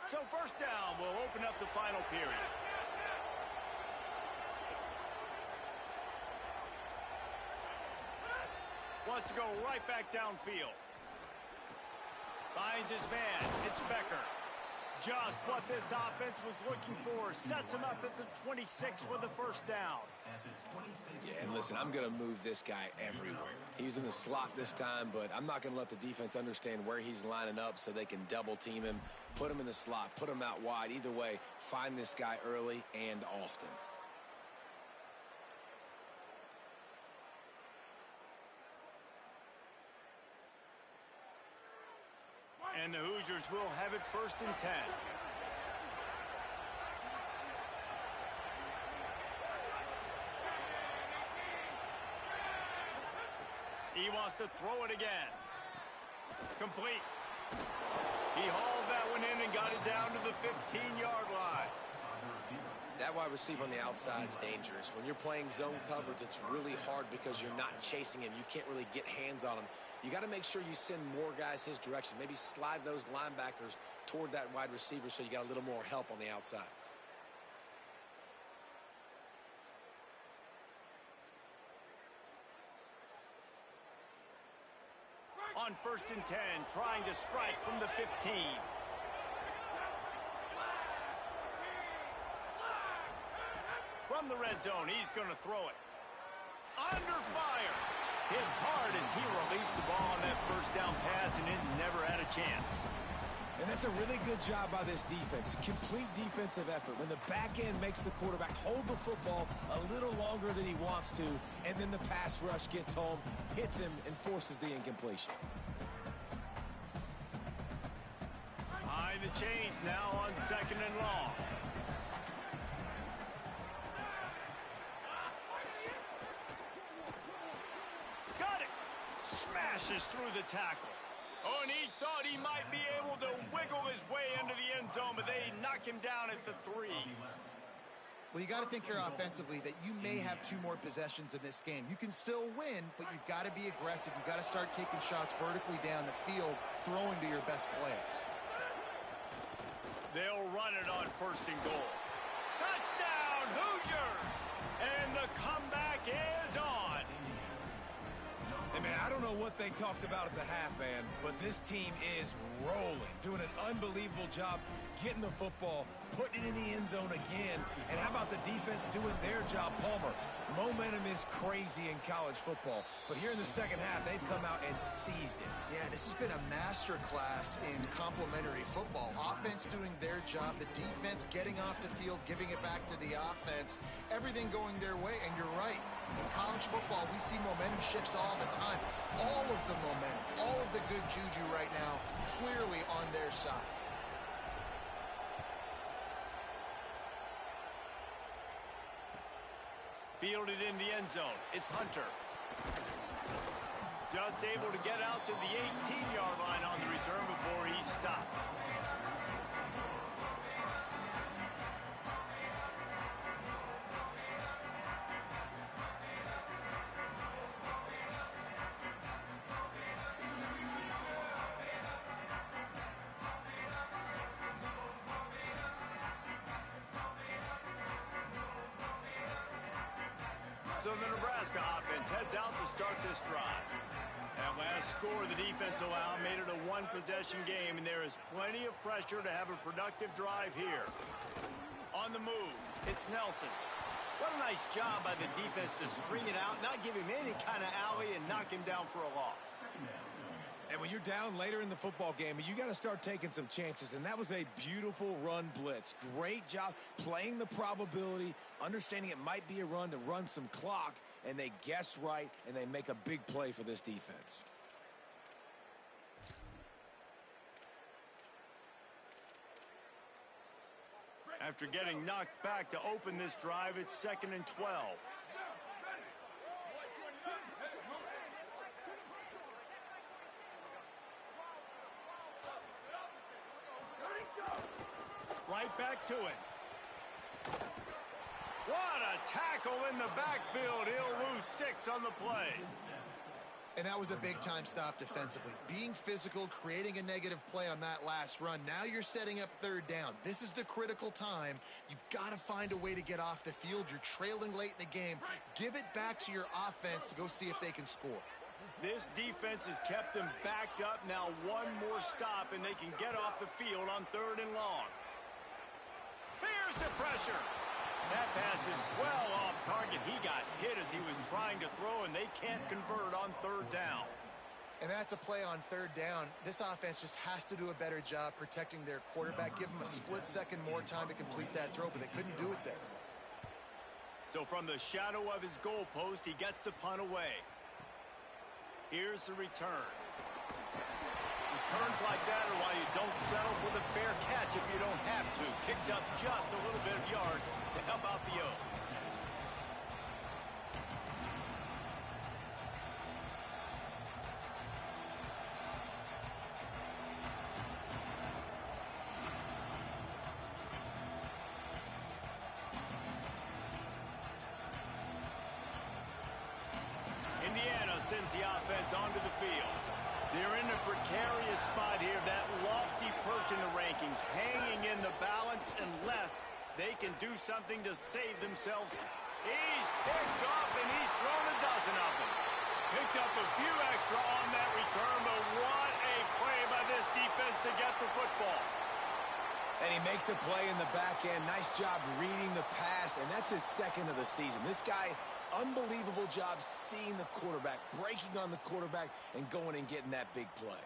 So first down will open up the final period. Wants to go right back downfield. Finds his man. It's Becker. Just what this offense was looking for. Sets him up at the 26 with a first down. Yeah, and listen, I'm going to move this guy everywhere. He's in the slot this time, but I'm not going to let the defense understand where he's lining up so they can double team him, put him in the slot, put him out wide. Either way, find this guy early and often. And the Hoosiers will have it first and 10. He wants to throw it again. Complete. He hauled that one in and got it down to the 15-yard line. That wide receiver on the outside is dangerous. When you're playing zone coverage, it's really hard because you're not chasing him. You can't really get hands on him. You got to make sure you send more guys his direction. Maybe slide those linebackers toward that wide receiver so you got a little more help on the outside. On first and 10, trying to strike from the 15. From the red zone, he's going to throw it. Under fire. Hit hard as he released the ball on that first down pass, and it never had a chance. And that's a really good job by this defense. A complete defensive effort. When the back end makes the quarterback hold the football a little longer than he wants to, and then the pass rush gets home, hits him, and forces the incompletion. Behind the chains now on second and long. Got it. Smashes through the tackle. Oh, and he thought he might be able to wiggle his way into the end zone, but they knock him down at the 3. Well, you got to think here offensively that you may have 2 more possessions in this game. You can still win, but you've got to be aggressive. You've got to start taking shots vertically down the field, throwing to your best players. They'll run it on first and goal. Touchdown, Hoosiers! And the comeback is on. Hey, man, I don't know what they talked about at the half, man, but this team is rolling, doing an unbelievable job getting the football, putting it in the end zone again. And how about the defense doing their job, Palmer? Momentum is crazy in college football, but here in the second half, they've come out and seized it. Yeah, this has been a master class in complementary football. Offense doing their job, the defense getting off the field, giving it back to the offense, everything going their way. And you're right, in college football, we see momentum shifts all the time. All of the momentum, all of the good juju right now, clearly on their side. Fielded in the end zone. It's Hunter. Just able to get out to the 18-yard line on the return before he stopped. So the Nebraska offense heads out to start this drive. That last score the defense allowed made it a one-possession game, and there is plenty of pressure to have a productive drive here. On the move, it's Nelson. What a nice job by the defense to string it out, not give him any kind of alley, and knock him down for a loss. And when you're down later in the football game, you got to start taking some chances, and that was a beautiful run blitz. Great job playing the probability, understanding it might be a run to run some clock, and they guess right, and they make a big play for this defense. After getting knocked back to open this drive, it's 2nd and 12. Right back to it. What a tackle in the backfield. He'll lose 6 on the play. And that was a big-time stop defensively. Being physical, creating a negative play on that last run. Now you're setting up 3rd down. This is the critical time. You've got to find a way to get off the field. You're trailing late in the game. Give it back to your offense to go see if they can score. This defense has kept them backed up. Now one more stop, and they can get off the field on 3rd and long. Here's the pressure. That pass is well off target. He got hit as he was trying to throw, and they can't convert on 3rd down. And that's a play on 3rd down. This offense just has to do a better job protecting their quarterback. Give them a split second more time to complete that throw, but they couldn't do it there. So from the shadow of his goalpost, he gets the punt away. Here's the return. Returns like that are why you don't settle for the fair catch if you don't have to. Picks up just a little bit of yards to help out the Oaks. Indiana sends the offense onto the field. They're in a precarious spot here, that lofty perch in the rankings, hanging in the balance unless they can do something to save themselves. He's picked off, and he's thrown a dozen of them. Picked up a few extra on that return, but what a play by this defense to get the football. And he makes a play in the back end. Nice job reading the pass, and that's his 2nd of the season. This guy, unbelievable job seeing the quarterback, breaking on the quarterback, and going and getting that big play.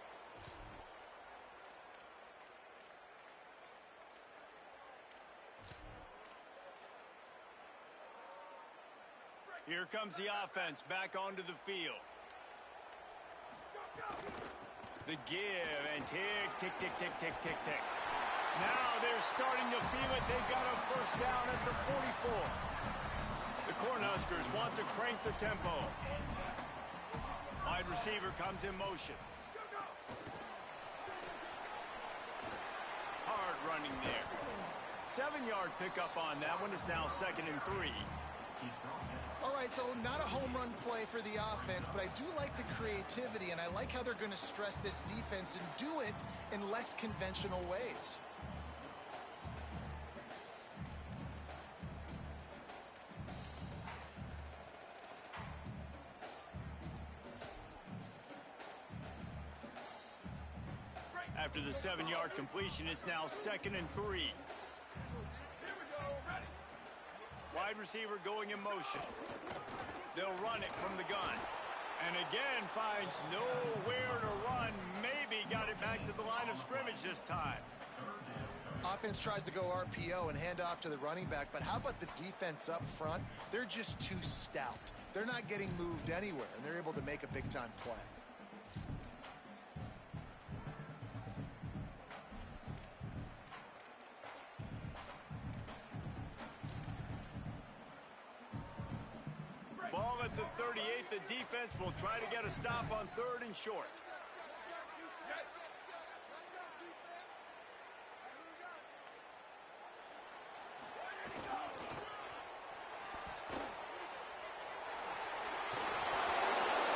Here comes the offense back onto the field. The give, and tick, tick, tick, tick, tick, tick, tick. Now they're starting to feel it. They've got a 1st down at the 44. The Cornhuskers want to crank the tempo. Wide receiver comes in motion. Hard running there. 7-yard pickup on that one. Is now 2nd and 3. All right, so not a home run play for the offense, but I do like the creativity, and I like how they're going to stress this defense and do it in less conventional ways. After the 7-yard completion, it's now 2nd and 3. Wide receiver going in motion. They'll run it from the gun. And again finds nowhere to run. Maybe got it back to the line of scrimmage this time. Offense tries to go RPO and hand off to the running back, but how about the defense up front? They're just too stout. They're not getting moved anywhere, and they're able to make a big-time play. Ball at the 38. The defense will try to get a stop on 3rd and short.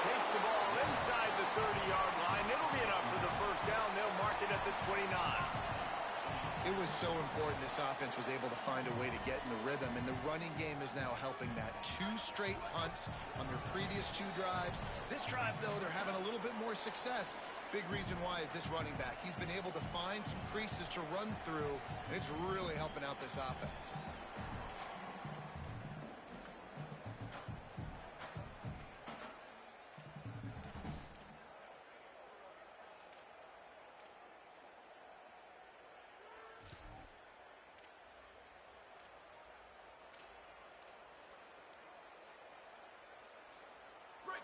Takes the ball inside the 30-yard line. It'll be enough for the 1st down. They'll mark it at the 29. It was so important this offense was able to find a way to get in the rhythm, and the running game is now helping that. 2 straight punts on their previous 2 drives. This drive, though, they're having a little bit more success. Big reason why is this running back. He's been able to find some creases to run through, and it's really helping out this offense.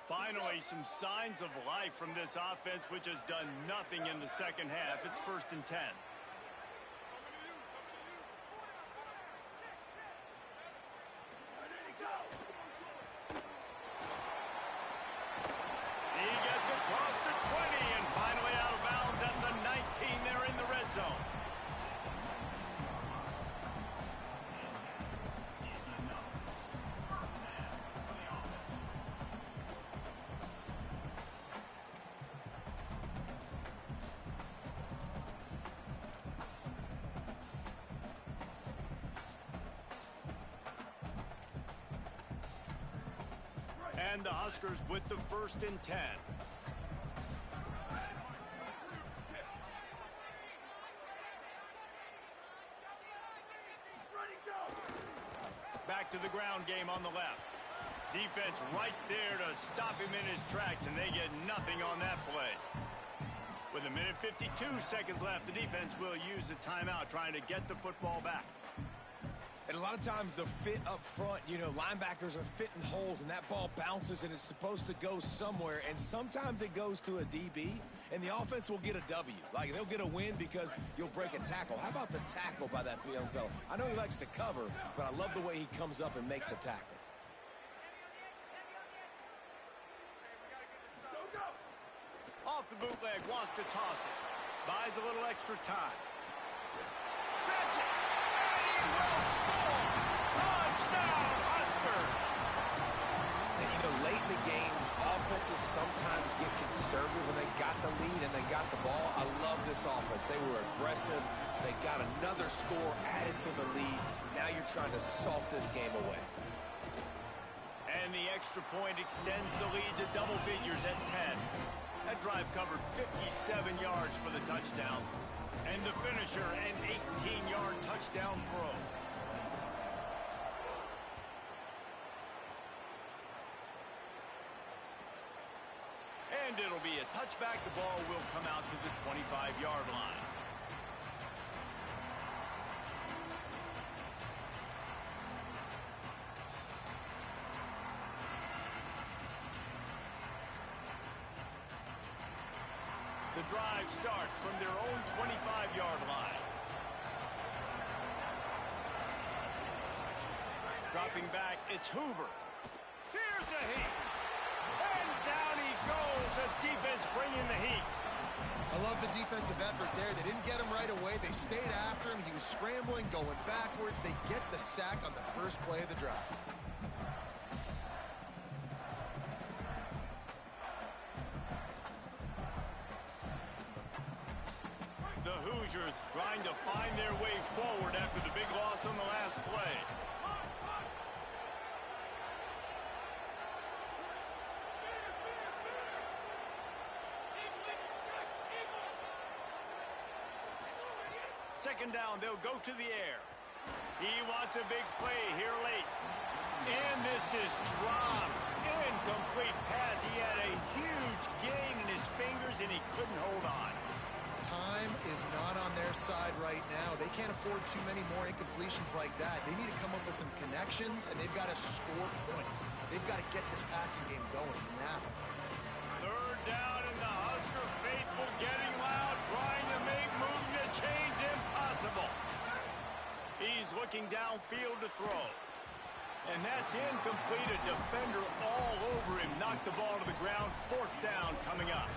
Finally, some signs of life from this offense, which has done nothing in the second half. It's 1st and 10. He gets across the 20 and finally out of bounds at the 19 there in the red zone. And the Huskers with the 1st and 10. Back to the ground game on the left. Defense right there to stop him in his tracks, and they get nothing on that play. With 1:52 seconds left, the defense will use a timeout trying to get the football back. And a lot of times the fit up front, you know, linebackers are fitting holes and that ball bounces and it's supposed to go somewhere, and sometimes it goes to a DB and the offense will get a W. Like, they'll get a win because you'll break a tackle. How about the tackle by that young fella? I know he likes to cover, but I love the way he comes up and makes the tackle. Off the bootleg, wants to toss it. Buys a little extra time. Grabs it. Will score! Touchdown, Husker! And, you know, late in the games, offenses sometimes get conservative when they got the lead and they got the ball. I love this offense. They were aggressive. They got another score added to the lead. Now you're trying to salt this game away. And the extra point extends the lead to double figures at 10. That drive covered 57 yards for the touchdown. And the finisher, an 18-yard touchdown throw. And it'll be a touchback. The ball will come out to the 25-yard line. The drive starts from their own 25-yard line. Dropping back, it's Hoover. Here's a heat. And down he goes. The defense bringing the heat. I love the defensive effort there. They didn't get him right away. They stayed after him. He was scrambling, going backwards. They get the sack on the first play of the drive. The Hoosiers trying to find their way forward after the big loss on the last play. Second down, they'll go to the air. He wants a big play here late. And this is dropped. Incomplete pass. He had a huge gain in his fingers and he couldn't hold on. Time is not on their side right now. They can't afford too many more incompletions like that. They need to come up with some connections, and they've got to score points. They've got to get this passing game going now. Third down, and the Husker faithful getting loud, trying to make moving the chains impossible. He's looking downfield to throw. And that's incomplete. A defender all over him. Knocked the ball to the ground. Fourth down coming up.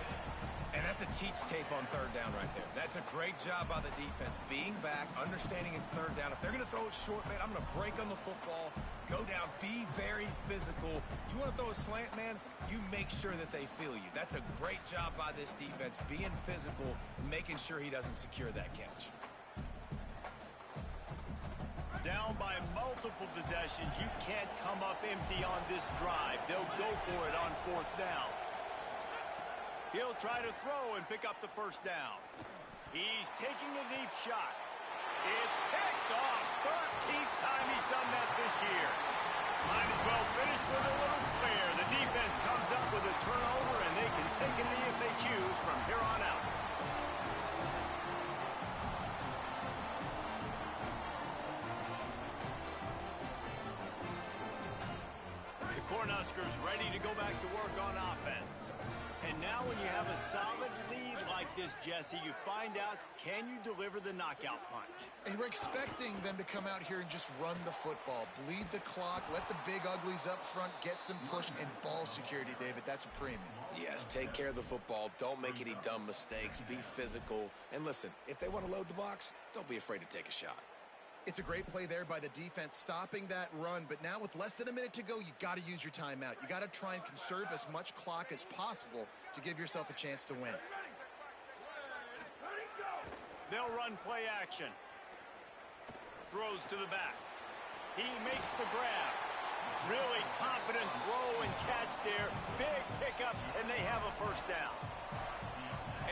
And that's a teach tape on third down right there. That's a great job by the defense. Being back, understanding it's third down. If they're going to throw it short, man, I'm going to break on the football, go down, be very physical. You want to throw a slant, man, you make sure that they feel you. That's a great job by this defense, being physical, making sure he doesn't secure that catch. multiple possessions. You can't come up empty on this drive. They'll go for it on 4th down. He'll try to throw and pick up the first down. He's taking a deep shot. It's picked off. 13th time he's done that this year. Might as well finish with a little flair. The defense comes up with a turnover, and they can take a knee if they choose from here on out. The Cornhuskers ready to go back to work on offense. And now when you have a solid lead like this, Jesse, you find out, can you deliver the knockout punch? And we're expecting them to come out here and just run the football, bleed the clock, let the big uglies up front, get some push, and ball security, David. That's a premium. Yes, take care of the football. Don't make any dumb mistakes. Be physical. And listen, if they want to load the box, don't be afraid to take a shot. It's a great play there by the defense, stopping that run. But now with less than a minute to go, you got to use your timeout. You got to try and conserve as much clock as possible to give yourself a chance to win. They'll run play action. Throws to the back. He makes the grab. Really confident throw and catch there. Big pickup, and they have a first down.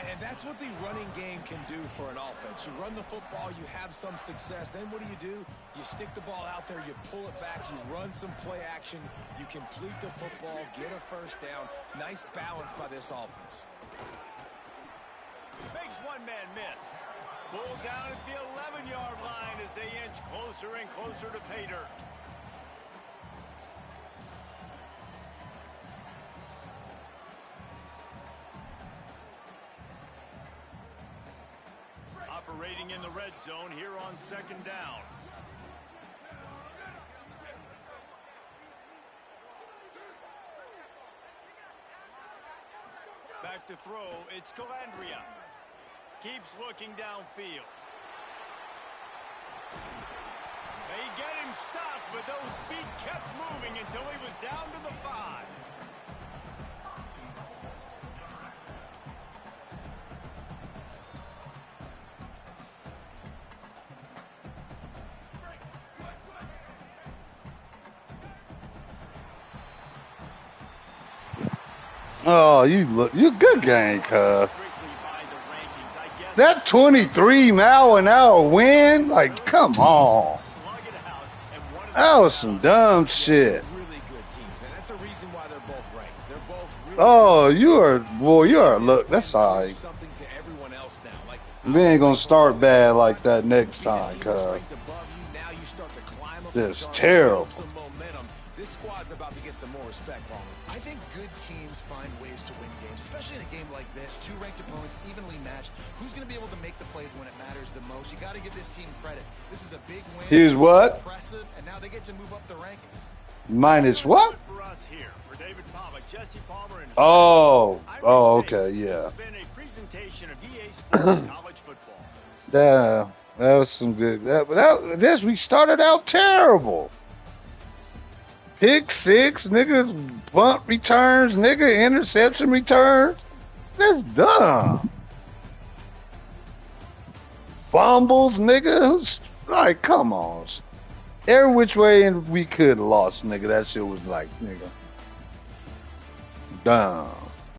And that's what the running game can do for an offense. You run the football, you have some success. Then what do? You stick the ball out there, you pull it back, you run some play action, you complete the football, get a first down. Nice balance by this offense. Makes one man miss. Pulled down at the 11-yard line as they inch closer and closer to pay dirt. Operating in the red zone here on 2nd down. Back to throw, it's Calandria. Keeps looking downfield. They get him stopped, but those feet kept moving until he was down to the 5. Oh, you good game, cuz. That 23-mile-an-hour wind, like, come on. That was some dumb shit. Oh, look, that's all right. We ain't gonna start bad like that next time, cuz. Just terrible. This squad's about to get some more respect on them. I think good teams find ways to win games, especially in a game like this. 2 ranked opponents evenly matched. Who's going to be able to make the plays when it matters the most? You got to give this team credit. This is a big win. Here's what? Impressive, and now they get to move up the rankings. Minus what? For us here, for David Pollack, Jesse Palmer, and okay, yeah. It's been a presentation of EA Sports College Football. Yeah, that was some good. We started out terrible. Pick 6, nigga, punt returns, nigga, interception returns. That's dumb. Fumbles, nigga. Like, come on. Every which way we could have lost, nigga. That shit was like, nigga, dumb.